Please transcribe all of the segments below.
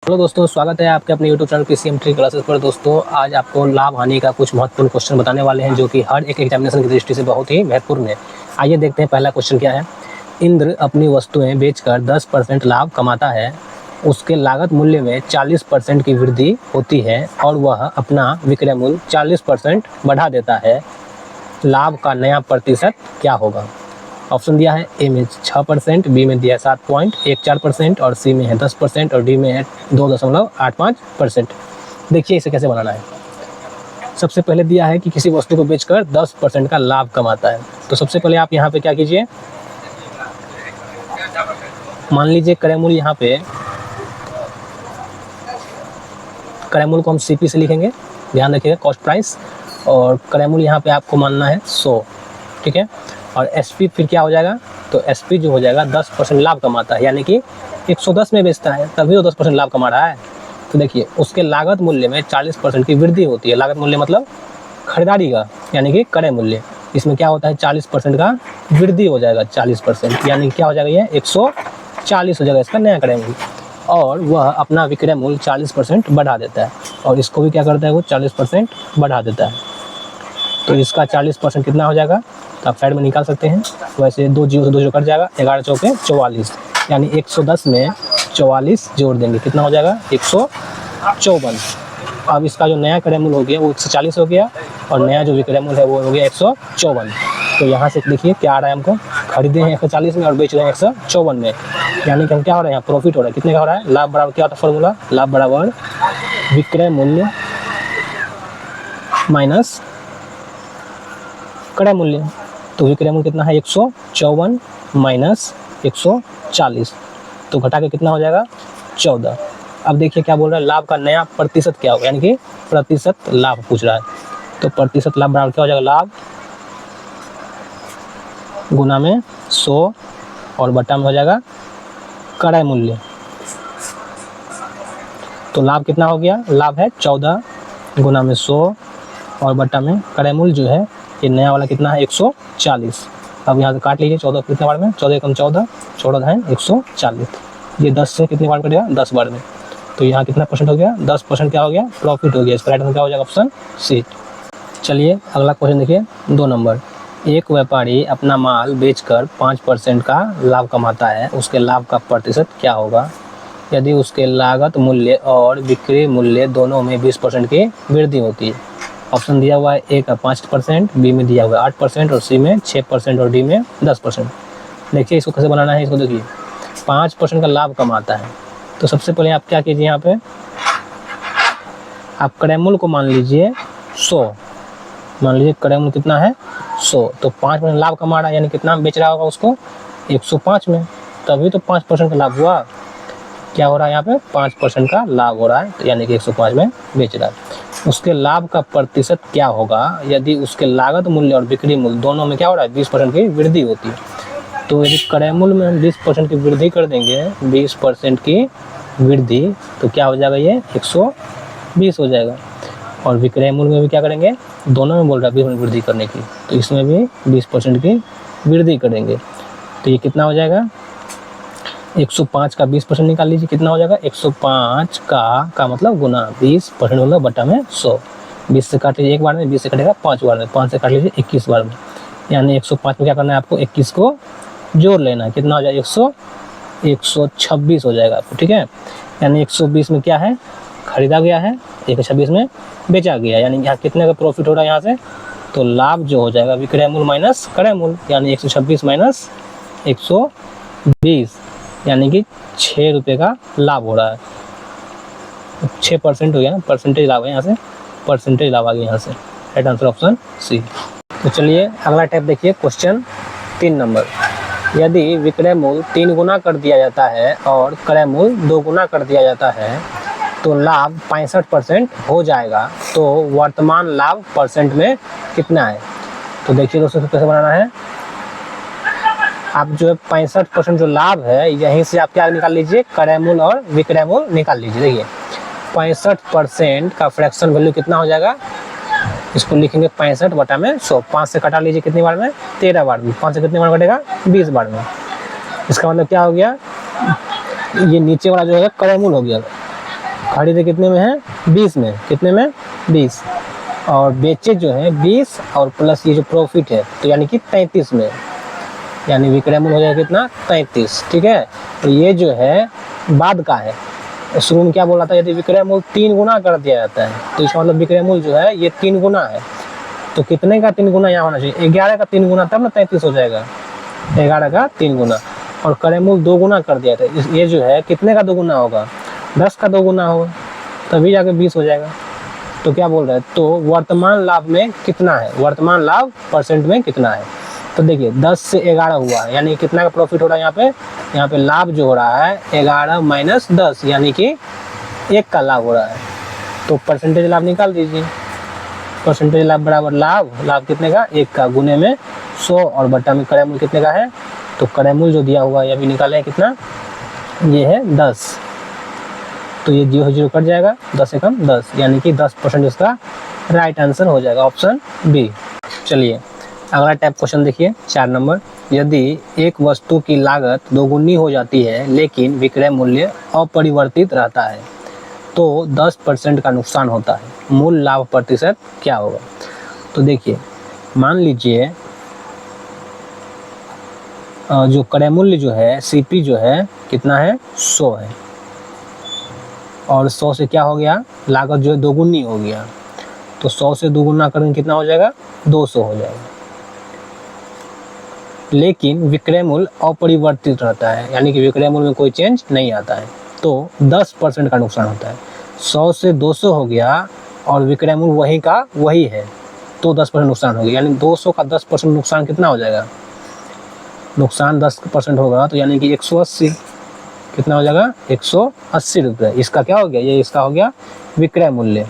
Hello दोस्तों, स्वागत है आपके अपने YouTube channel PCM tree classes पर। दोस्तों आज आपको लाभ हानि का कुछ महत्वपूर्ण क्वेश्चन बताने वाले हैं जो कि हर एक एग्जामिनेशन की दृष्टि से बहुत ही महत्वपूर्ण है। आइए देखते हैं पहला क्वेश्चन क्या है। इंद्र अपनी वस्तुएं बेचकर 10% लाभ कमाता है, उसके लागत मूल्य में 40% की वृद्धि होती है और वह अपना विक्रय मूल्य 40% बढ़ा देता है। लाभ का नया प्रतिशत क्या होगा? ऑप्शन दिया है, ए में 6%, बी में दिया है 7.14% और सी में है 10% और डी में है 2.85%। देखिए इसे कैसे बनाना है। सबसे पहले दिया है कि किसी वस्तु को बेचकर 10% का लाभ कमाता है। तो सबसे पहले आप यहाँ पे क्या कीजिए, मान लीजिए क्रय मूल्य, यहाँ पे क्रय मूल्य को हम सीपी से लिखेंगे, ध्यान रखिएगा, कॉस्ट प्राइस। और क्रय मूल्य यहाँ पे आपको मानना है 100, ठीक है। और एसपी फिर क्या हो जाएगा, तो एसपी जो हो जाएगा 10% लाभ कमाता है, यानी कि 110 में बेचता है तभी वो 10% लाभ कमा रहा है। तो देखिए उसके लागत मूल्य में 40% की वृद्धि होती है। लागत मूल्य मतलब खरीदारी का, यानी कि क्रय मूल्य। इसमें क्या होता है, 40% का वृद्धि हो जाएगा, 40%, यानी कि क्या हो जाएगा, ये 140 हो जाएगा इसका नया क्रय मूल्य। और वह अपना विक्रय मूल्य 40% बढ़ा देता है, और इसको भी क्या करता है, वो 40% बढ़ा देता है। तो इसका 40% कितना हो जाएगा, तो आप साइड में निकाल सकते हैं। वैसे 2 जीरो से 2 जीरो कट जाएगा, 11 चौके 44, यानी 110 में 44 जोड़ देंगे, कितना हो जाएगा, 154। अब इसका जो नया क्रय मूल्य हो गया वो 140 हो गया, और नया जो विक्रय मूल्य है वो हो गया 154। तो यहाँ से देखिए क्या आ रहा है, हमको खरीदे हैं 140 में और बेच रहे हैं 154 में, यानी कि हम क्या हो रहा है, यहाँ प्रॉफिट हो रहा है। कितने का हो रहा है, लाभ बराबर क्या होता है फॉर्मूला, लाभ बराबर विक्रय मूल्य माइनस क्रय मूल्य। तो विक्रय मूल्य कितना है, 154 माइनस 140, तो घटा के कितना हो जाएगा, 14। अब देखिए क्या बोल रहा है, लाभ का नया प्रतिशत क्या होगा, यानी कि प्रतिशत लाभ पूछ रहा है। तो प्रतिशत लाभ बराबर क्या हो जाएगा, लाभ गुना में 100 और बटा में हो जाएगा क्रय मूल्य। तो लाभ कितना हो गया, लाभ है 14 गुना में 100 और बटा में क्रय मूल्य जो है ये नया वाला कितना है, 140। अब यहाँ से काट लीजिए, 14 कितने बार में, 14 कम 14, 14 है 140। ये 10 से कितने बार कटेगा, 10 बार में। तो यहाँ कितना परसेंट हो गया, 10% क्या हो गया, प्रॉफिट हो गया। इसका राइट आंसर क्या हो जाएगा, ऑप्शन सी। चलिए अगला क्वेश्चन देखिए, 2 नंबर। एक व्यापारी अपना माल बेचकर 5% का लाभ कमाता है, उसके लाभ का प्रतिशत क्या होगा यदि उसके लागत मूल्य और बिक्री मूल्य दोनों में 20% की वृद्धि होती है? ऑप्शन दिया हुआ है, ए का 5%, बी में दिया हुआ है 8% और सी में 6% और डी में 10%। देखिए इसको कैसे बनाना है, इसको देखिए 5% का लाभ कमाता है। तो सबसे पहले आप क्या कीजिए, यहाँ पे आप क्रय मूल्य को मान लीजिए 100, मान लीजिए क्रय मूल्य कितना है 100, तो 5% लाभ कमा रहा है, यानी कितना बेच रहा होगा उसको 105 में, तभी तो 5% का लाभ हुआ। क्या हो रहा है यहाँ पे, 5% का लाभ हो रहा है, तो यानी कि 105 में बेच रहा है। उसके लाभ का प्रतिशत क्या होगा यदि उसके लागत मूल्य और बिक्री मूल्य दोनों में क्या हो रहा है, 20% की वृद्धि होती है? तो यदि क्रय मूल्य में हम 20% की वृद्धि कर देंगे, 20% की वृद्धि, तो क्या हो जाएगा, ये 120 हो जाएगा। और विक्रय मूल्य में भी क्या करेंगे, दोनों में बोल रहा है 20% वृद्धि करने की, तो इसमें भी 20% की वृद्धि करेंगे। तो ये कितना हो जाएगा, 105 का 20% निकाल लीजिए, कितना हो जाएगा, 105 का मतलब गुना 20% मतलब बटा में 100। 20 से काट लीजिए एक बार में, 20 से कटेगा 5 बार में, 5 से काट लीजिए 21 बार में, यानी 105 में क्या करना है आपको, 21 को जोड़ लेना है, कितना हो जाएगा, 126 हो जाएगा आपको, ठीक है। यानी 120 में क्या है, खरीदा गया है, 126 में बेचा गया, यानी यहाँ कितने का प्रॉफिट हो रहा है यहाँ से, तो लाभ जो हो जाएगा विक्रय मूल्य माइनस क्रय मूल्य, यानी 126 माइनस 120, यानी कि 6 रुपये का लाभ हो रहा है। 6% हो गया ना, परसेंटेज लाभ है, यहाँ से परसेंटेज लाभ आ गया यहाँ से। Right answer option C. तो चलिए अगला टाइप देखिए, क्वेश्चन 3 नंबर। यदि विक्रय मूल्य 3 गुना कर दिया जाता है और क्रय मूल्य 2 गुना कर दिया जाता है तो लाभ 65% हो जाएगा, तो वर्तमान लाभ परसेंट में कितना है? तो देखिए दोस्तों कैसे बनाना है, आप जो है 65% जो लाभ है यहीं से आप क्या निकाल लीजिए, क्रय मूल्य और विक्रय मूल्य निकाल लीजिए। देखिए 65% का फ्रैक्शन वैल्यू कितना हो जाएगा, इसको लिखेंगे 65 बटा में 100, 5 से कटा लीजिए कितनी बार में, 13 बार में, 5 से कितनी बार कटेगा, 20 बार में। इसका मतलब क्या हो गया, ये नीचे वाला जो है क्रय मूल्य हो गया, खरीदे कितने में है 20 में, कितने में 20, और बेचे जो है 20 और प्लस ये जो प्रॉफिट है तो यानी कि 33 में, यानी विक्रय मूल्य हो जाएगा कितना 33। ठीक है, तो ये जो है बाद का है। शुरू में क्या बोला था, यदि विक्रय मूल्य 3 गुना कर दिया जाता है तो इसका मतलब विक्रय मूल्य जो है ये 3 गुना है। तो कितने का 3 गुना यहाँ होना चाहिए, 11 का 3 गुना, तब ना 33 हो जाएगा, 11 का 3 गुना। और क्रय मूल्य 2 गुना कर दिया था, ये जो है कितने का 2 गुना होगा, 10 का 2 गुना होगा, तभी जाके 20 हो जाएगा। तो क्या बोल रहा है, तो वर्तमान लाभ में कितना है, वर्तमान लाभ परसेंट में कितना है। तो देखिए 10 से 11 हुआ है, यानी कितना का प्रॉफिट हो रहा है यहाँ पे लाभ जो हो रहा है 11 माइनस 10, यानी कि 1 का लाभ हो रहा है। तो परसेंटेज लाभ निकाल दीजिए, परसेंटेज लाभ बराबर लाभ कितने का 1 का, गुने में 100 और बट्टा में क्रय मूल्य कितने का है। तो क्रय मूल्य जो दिया हुआ है अभी निकाले है कितना, ये है 10, तो ये 0 कट जाएगा, 10 से कम 10, यानी कि 10% इसका राइट आंसर हो जाएगा, ऑप्शन बी। चलिए अगला टाइप क्वेश्चन देखिए 4 नंबर। यदि एक वस्तु की लागत 2 गुनी हो जाती है लेकिन विक्रय मूल्य अपरिवर्तित रहता है तो 10% का नुकसान होता है, मूल लाभ प्रतिशत क्या होगा। तो देखिए मान लीजिए जो क्रय मूल्य जो है सीपी जो है कितना है 100 है, और 100 से क्या हो गया, लागत जो है 2 गुनी हो गया, तो 100 से 2 गुना करेंगे कितना हो जाएगा 200 हो जाएगा। लेकिन विक्रय मूल्य अपरिवर्तित रहता है, यानी कि विक्रय मूल्य में कोई चेंज नहीं आता है, तो 10% का नुकसान होता है। 100 से 200 हो गया और विक्रय मूल्य वही का वही है, तो 10% नुकसान हो गया, यानी 200 का 10% नुकसान कितना हो जाएगा, नुकसान 10% होगा, तो यानी कि 180, कितना हो जाएगा 180 रुपये। इसका क्या हो गया, ये इसका हो गया विक्रय मूल्य,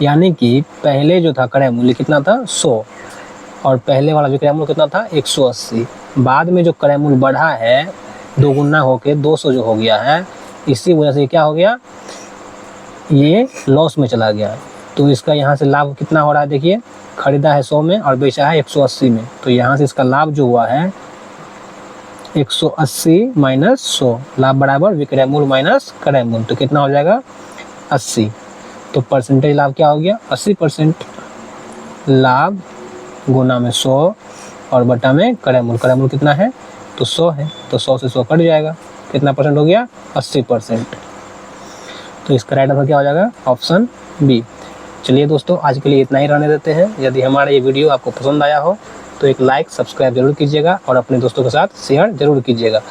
यानी कि पहले जो था क्रय मूल्य कितना था 100 और पहले वाला विक्रय मूल्य कितना था 180, बाद में जो क्रय मूल्य बढ़ा है 2 गुना होके 200 जो हो गया है, इसी वजह से क्या हो गया, ये लॉस में चला गया। तो इसका यहाँ से लाभ कितना हो रहा है, देखिए खरीदा है 100 में और बेचा है 180 में, तो यहाँ से इसका लाभ जो हुआ है 180 माइनस 100, लाभ बराबर विक्रय मूल्य माइनस क्रय मूल्य, तो कितना हो जाएगा 80। तो परसेंटेज लाभ क्या हो गया 80%, लाभ गुना में 100 और बटा में क्रय मूल्य कितना है तो 100 है, तो 100 से 100 कट जाएगा, कितना परसेंट हो गया 80%। तो इसका राइट आंसर क्या हो जाएगा, ऑप्शन बी। चलिए दोस्तों आज के लिए इतना ही रहने देते हैं। यदि हमारा ये वीडियो आपको पसंद आया हो तो एक लाइक सब्सक्राइब जरूर कीजिएगा और अपने दोस्तों के साथ शेयर जरूर कीजिएगा।